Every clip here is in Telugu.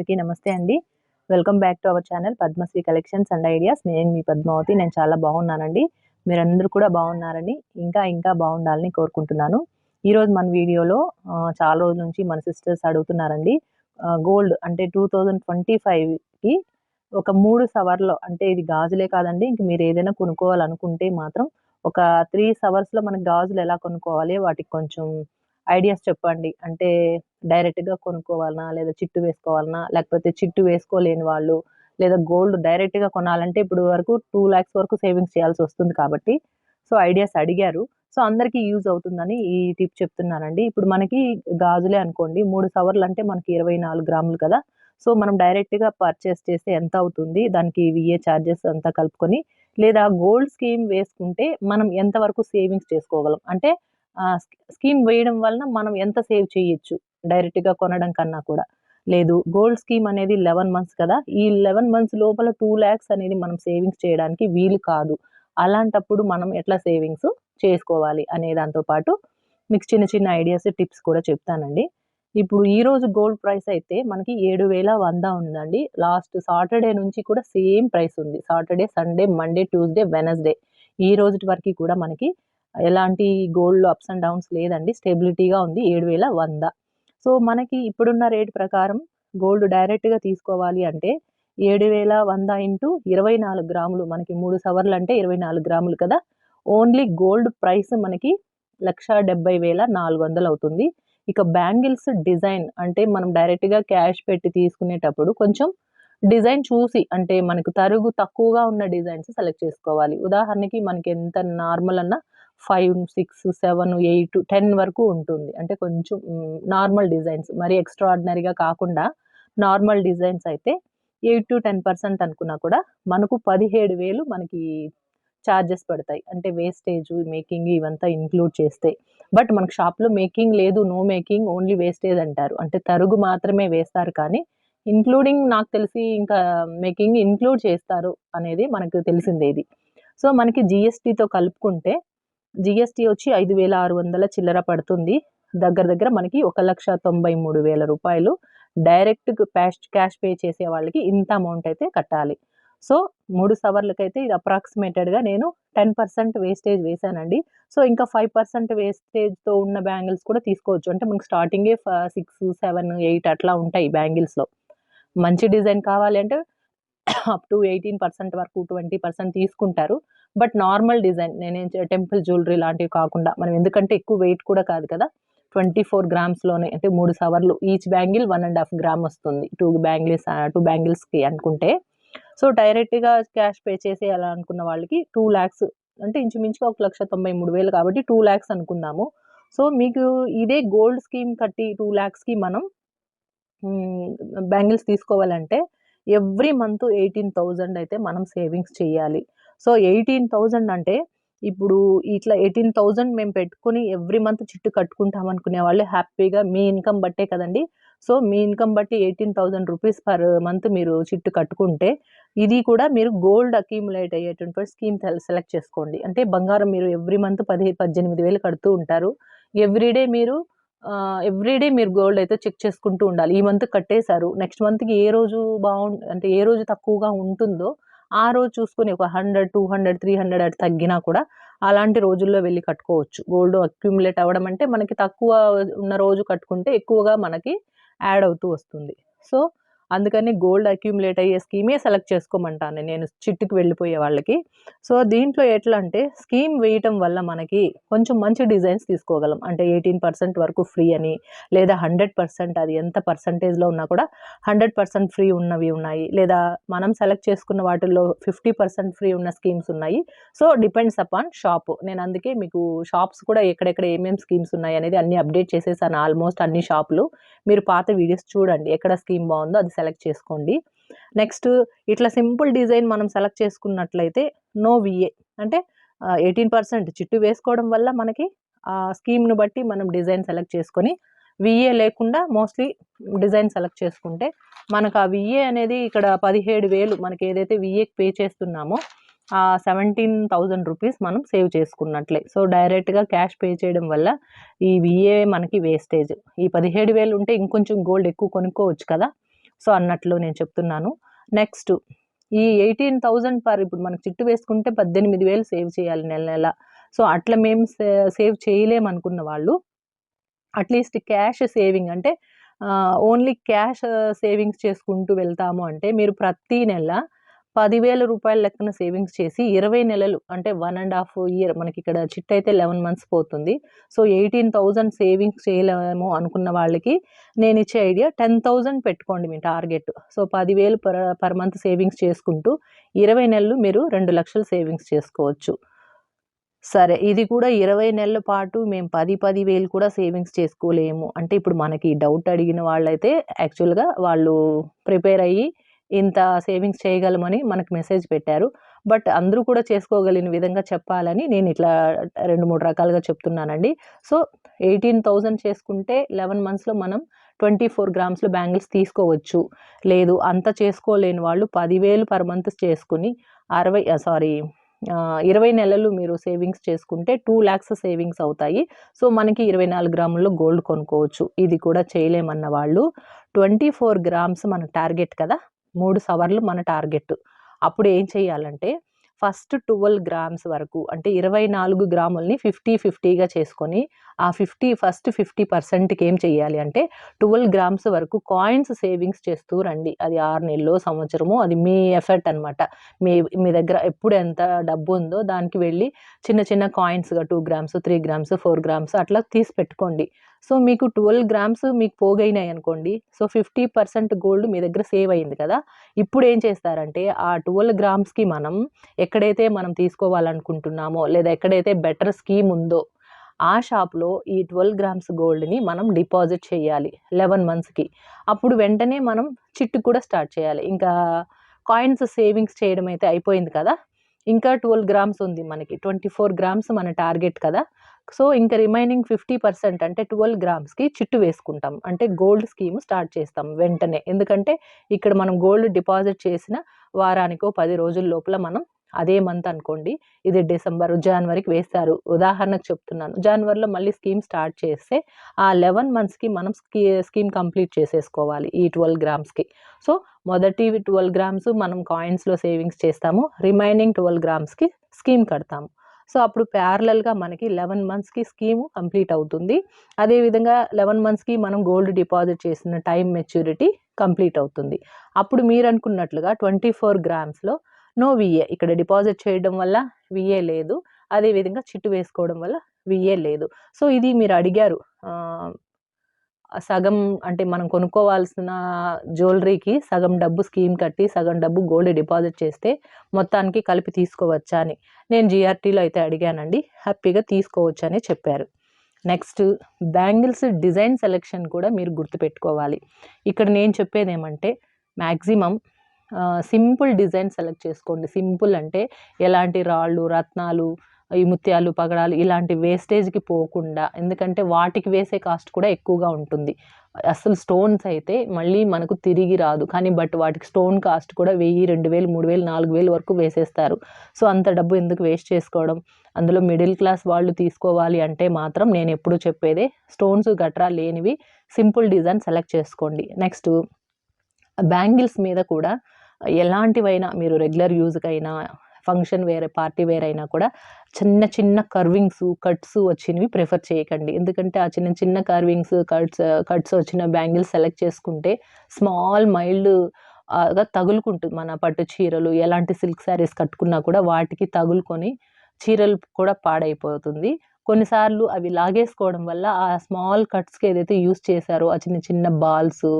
అందరికీ నమస్తే అండి. Welcome back to our channel Padmashri collections and ideas. నేను మీ పద్మావతి. నేను చాలా బాగున్నానండి. మీరందరూ కూడా బాగున్నారని ఇంకా బాగుండాలని కోరుకుంటున్నాను. ఈరోజు మన వీడియోలో చాలా రోజుల నుంచి మన సిస్టర్స్ అడుగుతున్నారండి. గోల్డ్ అంటే 2025కి ఒక 3 సవర్లో, అంటే ఇది గాజులే కాదండి, ఇంక మీరు ఏదైనా కొనుక్కోవాలనుకుంటే మాత్రం ఒక 3 సవర్స్లో మనకి గాజులు ఎలా కొనుక్కోవాలి, వాటికి కొంచెం ఐడియాస్ చెప్పండి. అంటే డైరెక్ట్‌గా కొనుక్కోవాలనా? లేదా చిట్టు వేసుకోవాలనా? లేకపోతే చిట్టు వేసుకోలేని వాళ్ళు, లేదా గోల్డ్ డైరెక్ట్‌గా కొనాలంటే ఇప్పుడు వరకు 2,00,000 వరకు సేవింగ్స్ చేయాల్సొస్తుంది కాబట్టి, సో, ఐడియాస్ అడిగారు. సో, అందరికీ యూజ్ అవుతుందని ఈ టిప్ చెప్తున్నానండి. ఇప్పుడు మనకి గాజులే అనుకోండి, 3 సవర్లంటే మనకి 24 గ్రాములు కదా! సో, మనం డైరెక్ట్‌గా పర్చేస్ చేస్తే ఎంత అవుతుంది? దానికి విఏ చార్జెస్ అంతా కలుపుకొని, లేదా గోల్డ్ స్కీమ్ వేసుకుంటే మనం ఎంత వరకు సేవింగ్స్ చేసుకోగలం? అంటే స్కీమ్ వేయడం వలన మనం ఎంత సేవ్ చేయొచ్చు డైరెక్ట్‌గా కొనడం కన్నా కూడా. లేదు, గోల్డ్ స్కీమ్ అనేది 11 మంత్స్ కదా! ఈ 11 మంత్స్ లోపల 2,00,000 అనేది మనం సేవింగ్స్ చేయడానికి వీలు కాదు. అలాంటప్పుడు మనం ఎట్లా సేవింగ్స్ చేసుకోవాలి అనే దాంతో పాటు మీకు చిన్న ఐడియాస్, టిప్స్ కూడా చెప్తానండి. ఇప్పుడు ఈరోజు గోల్డ్ ప్రైస్ అయితే మనకి 7,100 ఉందండి. లాస్ట్ సాటర్‌డే నుంచి కూడా సేమ్ ప్రైస్ ఉంది. Saturday, Sunday, Monday, Tuesday, Wednesday ఈ రోజుటి వరకి కూడా మనకి ఎలాంటి గోల్డ్‌లో అప్స్ అండ్ డౌన్స్ లేదండి. స్టెబిలిటీగా ఉంది 7,100. సో, మనకి ఇప్పుడున్న రేట్ ప్రకారం గోల్డ్ డైరెక్ట్‌గా తీసుకోవాలి అంటే 7,100 ఇంటూ 24 గ్రాములు, మనకి 3 సవర్లంటే 24 గ్రాములు కదా! ఓన్లీ గోల్డ్ ప్రైస్ మనకి 1,70,400 అవుతుంది. ఇక బ్యాంగిల్స్ డిజైన్ అంటే మనం డైరెక్ట్‌గా క్యాష్ పెట్టి తీసుకునేటప్పుడు కొంచెం డిజైన్ చూసి, అంటే మనకు తరుగు తక్కువగా ఉన్న డిజైన్స్ సెలెక్ట్ చేసుకోవాలి. ఉదాహరణకి మనకి ఎంత నార్మల్ అన్నా 5, 6, 7, 8, 10 వరకు ఉంటుంది. అంటే కొంచెం నార్మల్ డిజైన్స్, మరీ ఎక్స్‌ట్రార్డినరీగా కాకుండా నార్మల్ డిజైన్స్ అయితే 8-10% అనుకున్నా కూడా మనకు 17,000 మనకి చార్జెస్ పడతాయి. అంటే వేస్టేజు, మేకింగ్ ఇవంతా ఇంక్లూడ్ చేస్తే. బట్ మనకు షాప్‌లో మేకింగ్ లేదు, నో మేకింగ్, ఓన్లీ వేస్టేజ్ అంటారు. అంటే తరుగు మాత్రమే వేస్తారు కానీ ఇంక్లూడింగ్ నాకు తెలిసి ఇంకా మేకింగ్ ఇంక్లూడ్ చేస్తారు అనేది మనకు తెలిసిందే ఇది. సో, మనకి జీఎస్టీతో కలుపుకుంటే జీఎస్టీ వచ్చి 5,600 చిల్లర పడుతుంది. దగ్గర మనకి రూ. 1,93,000 డైరెక్ట్ క్యాష్ పే చేసే వాళ్ళకి ఇంత అమౌంట్ అయితే కట్టాలి. సో, 3 సవర్లకైతే ఇది అప్రాక్సిమేటెడ్‌గా నేను 10% వేస్టేజ్ వేశానండి. సో, ఇంకా 5% వేస్టేజ్‌తో ఉన్న బ్యాంగిల్స్ కూడా తీసుకోవచ్చు. అంటే మనకు స్టార్టింగే 6, 7, 8 అట్లా ఉంటాయి బ్యాంగిల్స్‌లో. మంచి డిజైన్ కావాలి అంటే అప్ టు 18% వరకు, 20% తీసుకుంటారు. బట్ నార్మల్ డిజైన్ నేనేం టెంపుల్ జ్యువెలరీ లాంటివి కాకుండా, మనం ఎందుకంటే ఎక్కువ వెయిట్ కూడా కాదు కదా! 24 గ్రామ్స్‌లోనే, అంటే 3 సవర్లు, ఈచ్ బ్యాంగిల్ 1 ½ గ్రామ్ వస్తుంది. 2 బ్యాంగిల్స్‌కి అనుకుంటే. సో, డైరెక్ట్‌గా క్యాష్ పే చేసేయాలనుకున్న వాళ్ళకి 2,00,000, అంటే ఇంచుమించుగా 1,93,000 కాబట్టి 2,00,000 అనుకుందాము. సో, మీకు ఇదే గోల్డ్ స్కీమ్ కట్టి 2,00,000కి మనం బ్యాంగిల్స్ తీసుకోవాలంటే ఎవ్రీ మంత్ 18,000 అయితే మనం సేవింగ్స్ చేయాలి. సో, 18,000 అంటే ఇప్పుడు ఇట్లా 18,000 మేము పెట్టుకొని ఎవ్రీ మంత్ చిట్టు కట్టుకుంటాం అనుకునే వాళ్ళు హ్యాపీగా మీ ఇన్‌కమ్ బట్టే కదండీ! సో, మీ ఇన్‌కమ్ బట్టి రూ. 18,000 పర్ మంత్ మీరు చిట్టు కట్టుకుంటే, ఇది కూడా మీరు గోల్డ్ అక్యుములేట్ అయ్యేటువంటి స్కీమ్ సెలెక్ట్ చేసుకోండి. అంటే బంగారం మీరు ఎవ్రీ మంత్ 18,000 కడుతూ ఉంటారు. ఎవ్రీడే మీరు గోల్డ్ అయితే చెక్ చేసుకుంటూ ఉండాలి. ఈ మంత్ కట్టేసారు. నెక్స్ట్ మంత్‌కి ఏ రోజు అంటే ఏ రోజు తక్కువగా ఉంటుందో, ఆ రోజు చూసుకొని ఒక 100, 200, 300 అటు తగ్గినా కూడా అలాంటి రోజుల్లో వెళ్లి కట్టుకోవచ్చు. గోల్డ్ అక్యుములేట్ అవ్వడం అంటే మనకి తక్కువ ఉన్న రోజు కట్టుకుంటే ఎక్కువగా మనకి యాడ్ అవుతూ వస్తుంది. సో, అందుకని గోల్డ్ అక్యుములేట్ అయ్యే స్కీమే సెలెక్ట్ చేసుకోమంటాను నేను చిట్టుకి వెళ్ళిపోయే వాళ్ళకి. సో, దీంట్లో ఎట్లా అంటే స్కీమ్ వేయటం వల్ల మనకి కొంచెం మంచి డిజైన్స్ తీసుకోగలం. అంటే 18% వరకు ఫ్రీ అని, లేదా 100%, అది ఎంత పర్సెంటేజ్‌లో ఉన్నా కూడా 100% ఫ్రీ ఉన్నవి ఉన్నాయి. లేదా మనం సెలెక్ట్ చేసుకున్న వాటిల్లో 50% ఫ్రీ ఉన్న స్కీమ్స్ ఉన్నాయి. So, depends upon shop. నేను అందుకే మీకు షాప్స్ కూడా ఎక్కడెక్కడ ఏమేం స్కీమ్స్ ఉన్నాయనేది అన్నీ అప్డేట్ చేసేసాను, ఆల్మోస్ట్ అన్ని షాపులు. మీరు పాత వీడియోస్ చూడండి. ఎక్కడ స్కీమ్ బావుందో అది సెలెక్ట్ చేసుకోండి. నెక్స్ట్, ఇట్లా సింపుల్ డిజైన్ మనం సెలెక్ట్ చేసుకున్నట్లయితే నో వీఏ, అంటే 18% చిట్టు వేసుకోవడం వల్ల మనకి స్కీమ్‌ని బట్టి మనం డిజైన్ సెలెక్ట్ చేసుకొని, వీఏ లేకుండా మోస్ట్‌లీ డిజైన్ సెలెక్ట్ చేసుకుంటే మనకు ఆ వీఏ అనేది ఇక్కడ 17,000 మనకి ఏదైతే వీఏకి పే చేస్తున్నామో 17,000 రూపీస్ మనం సేవ్ చేసుకున్నట్లే. సో, డైరెక్ట్‌గా క్యాష్ పే చేయడం వల్ల ఈ వీఏ మనకి వేస్టేజ్. ఈ 17,000 ఉంటే ఇంకొంచెం గోల్డ్ ఎక్కువ కొనుక్కోవచ్చు కదా! సో అన్నట్లు నేను చెప్తున్నాను. నెక్స్ట్ ఈ 18,000 ఇప్పుడు మనకు చిట్టు వేసుకుంటే 18,000 సేవ్ చేయాలి నెల నెల. సో అట్లా మేము సేవ్ చేయలేమనుకున్న వాళ్ళు అట్లీస్ట్ క్యాష్ సేవింగ్ అంటే ఓన్లీ క్యాష్ సేవింగ్స్ చేసుకుంటూ వెళ్తాము అంటే మీరు ప్రతి నెల 10,000 లెక్కన సేవింగ్స్ చేసి 20 నెలలు అంటే 1.5 ఇయర్ మనకి ఇక్కడ చిట్ అయితే 11 మంత్స్ పోతుంది. సో 18,000 సేవింగ్స్ చేయలేము అనుకున్న వాళ్ళకి నేను ఇచ్చే ఐడియా 10,000 పెట్టుకోండి మీ target. So 10,000 per month savings చేసుకుంటూ 20 నెలలు మీరు 2 లక్షలు సేవింగ్స్ చేసుకోవచ్చు. సరే ఇది కూడా 20 నెలల పాటు మేము 10,000 కూడా సేవింగ్స్ చేసుకోలేము అంటే ఇప్పుడు మనకి డౌట్ అడిగిన వాళ్ళైతే యాక్చువల్గా వాళ్ళు ప్రిపేర్ అయ్యి ఇంత సేవింగ్స్ చేయగలమని మనకు మెసేజ్ పెట్టారు. బట్ అందరూ కూడా చేసుకోగలిగిన విధంగా చెప్పాలని నేను ఇట్లా 2-3 రకాలుగా చెప్తున్నానండి. సో 18,000 చేసుకుంటే 11 మంత్స్లో మనం 24 గ్రామ్స్లో బ్యాంగిల్స్ తీసుకోవచ్చు. లేదు అంత చేసుకోలేని వాళ్ళు 10,000 పర్ మంత్ చేసుకుని 20 నెలలు మీరు సేవింగ్స్ చేసుకుంటే 2 lakhs సేవింగ్స్ అవుతాయి. సో మనకి 24 గ్రాముల్లో గోల్డ్ కొనుక్కోవచ్చు. ఇది కూడా చేయలేమన్న వాళ్ళు 24 గ్రామ్స్ మన టార్గెట్ కదా, 3 సవర్లు మన టార్గెట్. అప్పుడు ఏం చేయాలంటే ఫస్ట్ 12 గ్రామ్స్ వరకు అంటే 24 గ్రాములని 50-50గా చేసుకొని ఆ 50% ఏం చేయాలి అంటే 12 గ్రామ్స్ వరకు కాయిన్స్ సేవింగ్స్ చేస్తూ రండి. అది 6 నెలలో సంవత్సరము అది మీ ఎఫర్ట్ అనమాట. మీ దగ్గర ఎప్పుడు ఎంత డబ్బు ఉందో దానికి వెళ్ళి చిన్న చిన్న కాయిన్స్గా 2 గ్రామ్స్ 3 గ్రామ్స్ 4 గ్రామ్స్ అట్లా తీసి పెట్టుకోండి. సో మీకు 12 గ్రామ్స్ మీకు పోగైనాయి అనుకోండి. సో 50% గోల్డ్ మీ దగ్గర సేవ్ అయింది కదా. ఇప్పుడు ఏం చేస్తారంటే ఆ 12 గ్రామ్స్కి మనం ఎక్కడైతే మనం తీసుకోవాలనుకుంటున్నామో లేదా ఎక్కడైతే బెటర్ స్కీమ్ ఉందో ఆ షాప్లో ఈ 12 గ్రామ్స్ గోల్డ్ని మనం డిపాజిట్ చేయాలి 11 మంత్స్కి. అప్పుడు వెంటనే మనం చిట్టు కూడా స్టార్ట్ చేయాలి. ఇంకా కాయిన్స్ సేవింగ్స్ చేయడం అయితే అయిపోయింది కదా, ఇంకా 12 గ్రామ్స్ ఉంది మనకి. 24 గ్రామ్స్ మన టార్గెట్ కదా. సో ఇంకా రిమైనింగ్ 50% అంటే 12 గ్రామ్స్కి చిట్టు వేసుకుంటాం. అంటే గోల్డ్ స్కీమ్ స్టార్ట్ చేస్తాం వెంటనే. ఎందుకంటే ఇక్కడ మనం గోల్డ్ డిపాజిట్ చేసిన వారానికో 10 రోజుల లోపల మనం అదే మంత్ అనుకోండి, ఇది డిసెంబర్ జనవరికి వేస్తారు ఉదాహరణకు చెప్తున్నాను. జనవరిలో మళ్ళీ స్కీమ్ స్టార్ట్ చేస్తే ఆ 11 మంత్స్కి మనం స్కీమ్ కంప్లీట్ చేసేసుకోవాలి ఈ 12 గ్రామ్స్కి. సో మొదటి 12 గ్రామ్స్ మనం కాయిన్స్లో సేవింగ్స్ చేస్తాము, రిమైనింగ్ 12 గ్రామ్స్కి స్కీమ్ కడతాము. సో అప్పుడు ప్యారలల్గా మనకి 11 మంత్స్కి స్కీము కంప్లీట్ అవుతుంది. అదేవిధంగా 11 మంత్స్కి మనం గోల్డ్ డిపాజిట్ చేసిన టైం మెచ్యూరిటీ కంప్లీట్ అవుతుంది. అప్పుడు మీరు అనుకున్నట్లుగా 24 గ్రామ్స్లో నో విఏ, ఇక్కడ డిపాజిట్ చేయడం వల్ల విఏ లేదు, అదేవిధంగా చిట్టు వేసుకోవడం వల్ల విఏ లేదు. సో ఇది మీరు అడిగారు సగం అంటే మనం కొనుక్కోవాల్సిన జ్యువెలరీకి సగం డబ్బు స్కీమ్ కట్టి సగం డబ్బు గోల్డ్ డిపాజిట్ చేస్తే మొత్తానికి కలిపి తీసుకోవచ్చా అని నేను జిఆర్టీలో అయితే అడిగానండి. హ్యాపీగా తీసుకోవచ్చు అని చెప్పారు. నెక్స్ట్ బ్యాంగిల్స్ డిజైన్ సెలెక్షన్ కూడా మీరు గుర్తుపెట్టుకోవాలి. ఇక్కడ నేను చెప్పేది ఏమంటే మ్యాక్సిమం సింపుల్ డిజైన్ సెలెక్ట్ చేసుకోండి. సింపుల్ అంటే ఎలాంటి రాళ్ళు రత్నాలు ఈ ముత్యాలు పగడాలు ఇలాంటి వేస్టేజ్కి పోకుండా, ఎందుకంటే వాటికి వేసే కాస్ట్ కూడా ఎక్కువగా ఉంటుంది. అసలు స్టోన్స్ అయితే మళ్ళీ మనకు తిరిగి రాదు, కానీ బట్ వాటికి స్టోన్ కాస్ట్ కూడా 1000, 2000, 3000, 4000 వరకు వేసేస్తారు. సో అంత డబ్బు ఎందుకు వేస్ట్ చేసుకోవడం. అందులో మిడిల్ క్లాస్ వాళ్ళు తీసుకోవాలి అంటే మాత్రం నేను ఎప్పుడు చెప్పేదే స్టోన్స్ గట్రా లేనివి సింపుల్ డిజైన్ సెలెక్ట్ చేసుకోండి. నెక్స్ట్ బ్యాంగిల్స్ మీద కూడా ఎలాంటివైనా మీరు రెగ్యులర్ యూజ్కైనా ఫంక్షన్ వేరే పార్టీ వేర్ అయినా కూడా చిన్న చిన్న కర్వింగ్స్ కట్స్ వచ్చినవి ప్రిఫర్ చేయకండి. ఎందుకంటే ఆ చిన్న చిన్న కర్వింగ్స్ కట్స్ వచ్చిన బ్యాంగిల్స్ సెలెక్ట్ చేసుకుంటే స్మాల్ మైల్డ్గా తగులుకుంటుంది. మన పట్టు చీరలు ఎలాంటి సిల్క్ శారీస్ కట్టుకున్నా కూడా వాటికి తగులుకొని చీరలు కూడా పాడైపోతుంది. కొన్నిసార్లు అవి లాగేసుకోవడం వల్ల ఆ స్మాల్ కట్స్కి ఏదైతే యూస్ చేశారో ఆ చిన్న చిన్న బాల్స్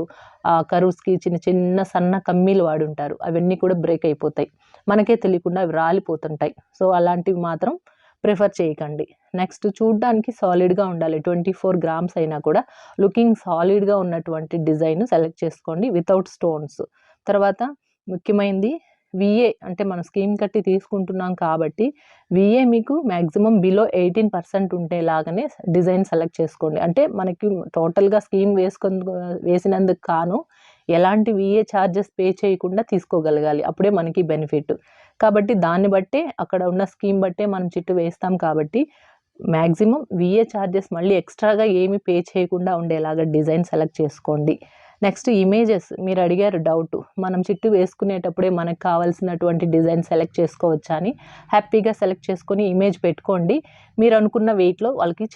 ఆ కర్వ్స్కి చిన్న చిన్న సన్న కమ్మీలు వాడుంటారు, అవన్నీ కూడా బ్రేక్ అయిపోతాయి, మనకే తెలియకుండా అవి రాలిపోతుంటాయి. సో అలాంటివి మాత్రం ప్రిఫర్ చేయకండి. నెక్స్ట్ చూడ్డానికి సాలిడ్గా ఉండాలి. 24 గ్రామ్స్ అయినా కూడా లుకింగ్ సాలిడ్గా ఉన్నటువంటి డిజైన్ సెలెక్ట్ చేసుకోండి వితౌట్ స్టోన్స్. తర్వాత ముఖ్యమైనది విఏ, అంటే మనం స్కీమ్ కట్టి తీసుకుంటున్నాం కాబట్టి విఏ మీకు మ్యాక్సిమం బిలో 18% ఉంటేలాగానే డిజైన్ సెలెక్ట్ చేసుకోండి. అంటే మనకి టోటల్గా స్కీమ్ వేసినందుకు కాను ఎలాంటి విఏ ఛార్జెస్ పే చేయకుండా తీసుకోగలగాలి, అప్పుడే మనకి బెనిఫిట్. కాబట్టి దాన్ని బట్టే అక్కడ ఉన్న స్కీమ్ బట్టే మనం చిట్టు వేస్తాం కాబట్టి మ్యాక్సిమం విఏ ఛార్జెస్ మళ్ళీ ఎక్స్ట్రాగా ఏమి పే చేయకుండా ఉండేలాగా డిజైన్ సెలెక్ట్ చేసుకోండి. నెక్స్ట్ ఇమేజెస్ మీరు అడిగారు డౌట్, మనం చిట్టు వేసుకునేటప్పుడే మనకు కావాల్సినటువంటి డిజైన్ సెలెక్ట్ చేసుకోవచ్చా అని. హ్యాపీగా సెలెక్ట్ చేసుకొని ఇమేజ్ పెట్టుకోండి. మీరు అనుకున్న వెయిట్లో వాళ్ళకి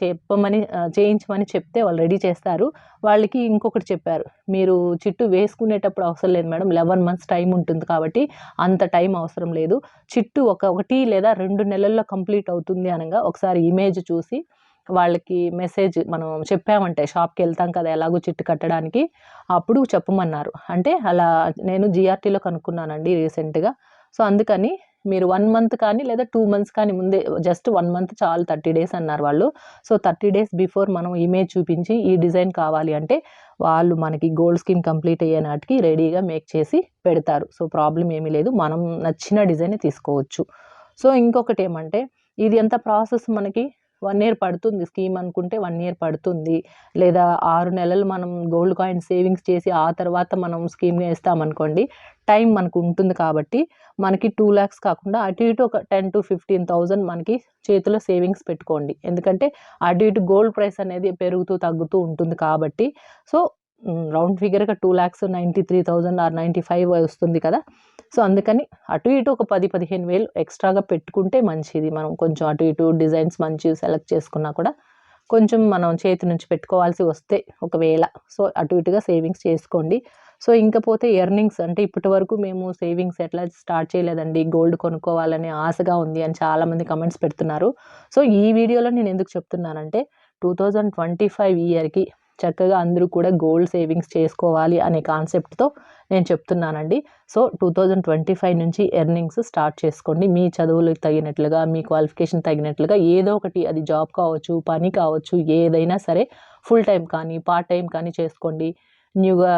చేయించమని చెప్తే వాళ్ళు రెడీ చేస్తారు. వాళ్ళకి ఇంకొకటి చెప్పారు, మీరు చిట్టు వేసుకునేటప్పుడు అవసరం లేదు మేడం, 11 మంత్స్ టైం ఉంటుంది కాబట్టి అంత టైం అవసరం లేదు. చిట్టు 1 లేదా 2 నెలల్లో కంప్లీట్ అవుతుంది అనగా ఒకసారి ఇమేజ్ చూసి వాళ్ళకి మెసేజ్ మనం చెప్పామంటే, షాప్కి వెళ్తాం కదా ఎలాగో చిట్టు కట్టడానికి, అప్పుడు చెప్పమన్నారు. అంటే అలా నేను జిఆర్టీలో కనుక్కున్నానండి రీసెంట్గా. సో అందుకని మీరు 1 మంత్ కానీ లేదా 2 మంత్స్ కానీ ముందే, జస్ట్ 1 మంత్ చాలు, 30 డేస్ అన్నారు వాళ్ళు. సో 30 డేస్ బిఫోర్ మనం ఇమేజ్ చూపించి ఈ డిజైన్ కావాలి అంటే వాళ్ళు మనకి గోల్డ్ స్కీమ్ కంప్లీట్ అయ్యే నాటికి రెడీగా మేక్ చేసి పెడతారు. సో ప్రాబ్లం ఏమీ లేదు, మనం నచ్చిన డిజైన్ తీసుకోవచ్చు. సో ఇంకొకటి ఏమంటే, ఇది ఎంత ప్రాసెస్ మనకి 1 ఇయర్ పడుతుంది. స్కీమ్ అనుకుంటే 1 ఇయర్ పడుతుంది. లేదా 6 నెలలు మనం గోల్డ్ కాయిన్ సేవింగ్స్ చేసి ఆ తర్వాత మనం స్కీమ్‌గా ఇస్తామనుకోండి, టైం మనకు ఉంటుంది కాబట్టి మనకి 2 లాక్స్ కాకుండా అటు ఇటు ఒక 10,000-15,000 మనకి చేతిలో సేవింగ్స్ పెట్టుకోండి. ఎందుకంటే అటు ఇటు గోల్డ్ ప్రైస్ అనేది పెరుగుతూ తగ్గుతూ ఉంటుంది కాబట్టి. సో రౌండ్ ఫిగర్‌గా 2,93,000 ఆర్ 95 వస్తుంది కదా! సో అందుకని అటు ఇటు ఒక 10,000-15,000 ఎక్స్ట్రాగా పెట్టుకుంటే మంచిది. మనం కొంచెం అటు ఇటు డిజైన్స్ మంచివి సెలెక్ట్ చేసుకున్నా కూడా కొంచెం మనం చేతి నుంచి పెట్టుకోవాల్సి వస్తే ఒకవేళ, సో అటు ఇటుగా సేవింగ్స్ చేసుకోండి. సో ఇంకపోతే ఎర్నింగ్స్ అంటే, ఇప్పటి వరకు మేము సేవింగ్స్ ఎట్లా స్టార్ట్ చేయలేదండి, గోల్డ్ కొనుక్కోవాలని ఆశగా ఉంది అని చాలామంది కమెంట్స్ పెడుతున్నారు. సో ఈ వీడియోలో నేను ఎందుకు చెప్తున్నానంటే, 2025 ఇయర్‌కి చక్కగా అందరూ కూడా గోల్డ్ సేవింగ్స్ చేసుకోవాలి అనే కాన్సెప్ట్‌తో నేను చెప్తున్నానండి. సో 2025 నుంచి ఎర్నింగ్స్ స్టార్ట్ చేసుకోండి. మీ చదువులకు తగినట్లుగా, మీ క్వాలిఫికేషన్ తగినట్లుగా ఏదో ఒకటి, అది జాబ్ కావచ్చు, పని కావచ్చు, ఏదైనా సరే ఫుల్ టైం కానీ, పార్ట్ టైం కానీ చేసుకోండి. న్యూగా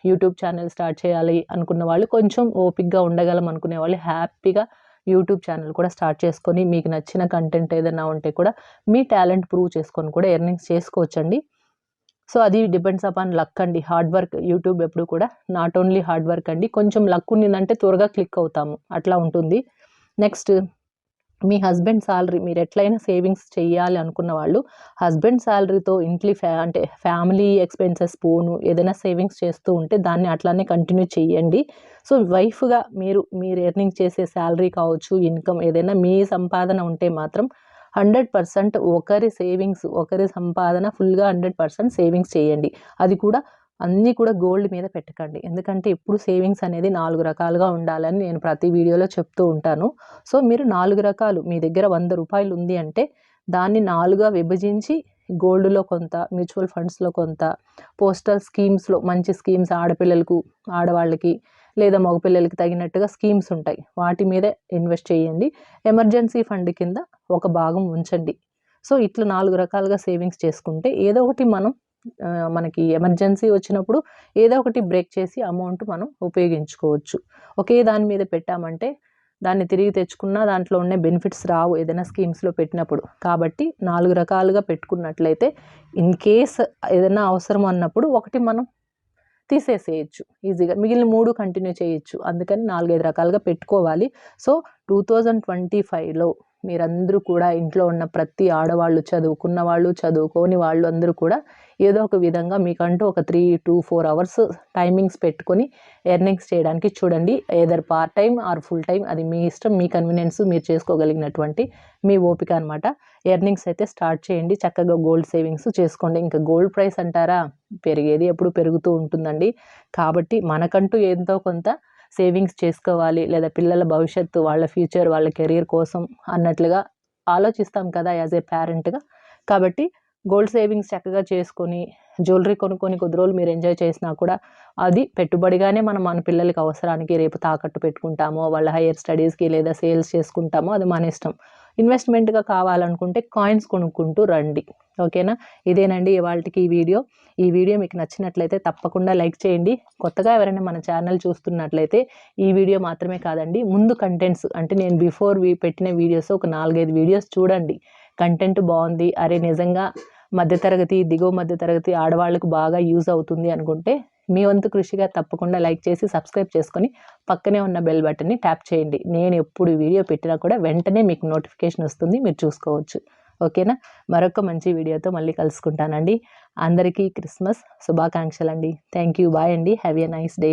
యూట్యూబ్ ఛానల్ స్టార్ట్ చేయాలి అనుకున్న వాళ్ళు, కొంచెం ఓపికగా ఉండగలం అనుకునే వాళ్ళు హ్యాపీగా యూట్యూబ్ ఛానల్ కూడా స్టార్ట్ చేసుకొని, మీకు నచ్చిన కంటెంట్ ఏదైనా ఉంటే కూడా మీ టాలెంట్ ప్రూవ్ చేసుకొని కూడా ఎర్నింగ్స్ చేసుకోవచ్చండి. సో అది డిపెండ్స్ అపాన్ లక్ అండి. హార్డ్ వర్క్, యూట్యూబ్ ఎప్పుడు కూడా నాట్ ఓన్లీ హార్డ్ వర్క్ అండి. కొంచెం లక్ ఉన్నిందంటే త్వరగా క్లిక్ అవుతాము, అట్లా ఉంటుంది. నెక్స్ట్, మీ హస్బెండ్ సాలరీ మీరు ఎట్లయినా సేవింగ్స్ చేయాలి అనుకున్న వాళ్ళు, హస్బెండ్ సాలరీతో అంటే ఫ్యామిలీ ఎక్స్పెన్సెస్ పోను ఏదైనా సేవింగ్స్ చేస్తూ ఉంటే దాన్ని అట్లానే కంటిన్యూ చేయండి. సో వైఫ్గా మీరు ఎర్నింగ్ చేసే శాలరీ కావచ్చు, ఇన్కమ్ ఏదైనా మీ సంపాదన ఉంటే మాత్రం 100% ఒకరి సేవింగ్స్, ఒకరి సంపాదన ఫుల్గా 100% సేవింగ్స్ చేయండి. అది కూడా అన్నీ కూడా గోల్డ్ మీద పెట్టకండి. ఎందుకంటే ఎప్పుడు సేవింగ్స్ అనేది 4 రకాలుగా ఉండాలని నేను ప్రతి వీడియోలో చెప్తూ ఉంటాను. సో మీరు 4 రకాలు, మీ దగ్గర ₹100 ఉంది అంటే దాన్ని 4గా విభజించి గోల్డ్‌లో కొంత, మ్యూచువల్ ఫండ్స్‌లో కొంత, పోస్టల్ స్కీమ్స్‌లో మంచి స్కీమ్స్ ఆడపిల్లలకు, ఆడవాళ్ళకి లేదా మగపిల్లలకి తగినట్టుగా స్కీమ్స్ ఉంటాయి, వాటి మీదే ఇన్వెస్ట్ చేయండి. ఎమర్జెన్సీ ఫండ్ కింద ఒక భాగం ఉంచండి. సో ఇట్లా 4 రకాలుగా సేవింగ్స్ చేసుకుంటే ఏదో ఒకటి మనకి ఎమర్జెన్సీ వచ్చినప్పుడు ఏదో ఒకటి బ్రేక్ చేసి అమౌంట్ మనం ఉపయోగించుకోవచ్చు. ఒకే దాని మీద పెట్టామంటే దాన్ని తిరిగి తెచ్చుకున్న దాంట్లో ఉండే బెనిఫిట్స్ రావు ఏదైనా స్కీమ్స్‌లో పెట్టినప్పుడు. కాబట్టి 4 రకాలుగా పెట్టుకున్నట్లయితే ఇన్ కేస్ ఏదైనా అవసరం అన్నప్పుడు ఒకటి మనం తీసేసేయచ్చు ఈజీగా, మిగిలిన 3 కంటిన్యూ చేయొచ్చు. అందుకని 4, 5 రకాలుగా పెట్టుకోవాలి. సో 2025లో మీరందరూ కూడా, ఇంట్లో ఉన్న ప్రతి ఆడవాళ్ళు, చదువుకున్న వాళ్ళు, చదువుకోని వాళ్ళు అందరూ కూడా ఏదో ఒక విధంగా మీకంటూ ఒక 3-4 అవర్స్ టైమింగ్స్ పెట్టుకొని ఎర్నింగ్స్ చేయడానికి చూడండి. Either part time or full time, అది మీ ఇష్టం, మీ కన్వీనియన్స్, మీరు చేసుకోగలిగినటువంటి మీ ఓపిక అనమాట. ఎర్నింగ్స్ అయితే స్టార్ట్ చేయండి. చక్కగా గోల్డ్ సేవింగ్స్ చేసుకోండి. ఇంకా గోల్డ్ ప్రైస్ అంటారా, పెరిగేది ఎప్పుడు పెరుగుతూ ఉంటుందండి. కాబట్టి మనకంటూ ఎంతో కొంత సేవింగ్స్ చేసుకోవాలి, లేదా పిల్లల భవిష్యత్తు, వాళ్ళ ఫ్యూచర్, వాళ్ళ కెరీర్ కోసం అన్నట్లుగా ఆలోచిస్తాం కదా యాజ్ ఏ పేరెంట్‌గా. కాబట్టి గోల్డ్ సేవింగ్స్ చక్కగా చేసుకొని, జ్యువెలరీ కొనుక్కొని కొద్ది రోజులు మీరు ఎంజాయ్ చేసినా కూడా అది పెట్టుబడిగానే మనం మన పిల్లలకి అవసరానికి రేపు తాకట్టు పెట్టుకుంటామో, వాళ్ళ హైయర్ స్టడీస్‌కి లేదా సేల్స్ చేసుకుంటామో అది మన ఇష్టం. ఇన్వెస్ట్మెంట్‌గా కావాలనుకుంటే కాయిన్స్ కొనుక్కుంటూ రండి. ఓకేనా? ఇదేనండి ఇవాల్టికి ఈ వీడియో. ఈ వీడియో మీకు నచ్చినట్లయితే తప్పకుండా లైక్ చేయండి. కొత్తగా ఎవరైనా మన ఛానల్ చూస్తున్నట్లయితే ఈ వీడియో మాత్రమే కాదండి, ముందు కంటెంట్స్ అంటే నేను బిఫోర్ పెట్టిన వీడియోస్ ఒక 4-5 వీడియోస్ చూడండి. కంటెంట్ బాగుంది, అరే నిజంగా మధ్యతరగతి, దిగువ మధ్యతరగతి ఆడవాళ్ళకు బాగా యూజ్ అవుతుంది అనుకుంటే మీ వంతు కృషిగా తప్పకుండా లైక్ చేసి సబ్స్క్రైబ్ చేసుకొని పక్కనే ఉన్న బెల్ బటన్ని ట్యాప్ చేయండి. నేను ఎప్పుడు వీడియో పెట్టినా కూడా వెంటనే మీకు నోటిఫికేషన్ వస్తుంది, మీరు చూసుకోవచ్చు. ఓకేనా? మరొక మంచి వీడియోతో మళ్ళీ కలుసుకుంటానండి. అందరికీ క్రిస్మస్ శుభాకాంక్షలండి. Thank you. బాయ్ అండి. Have a nice day.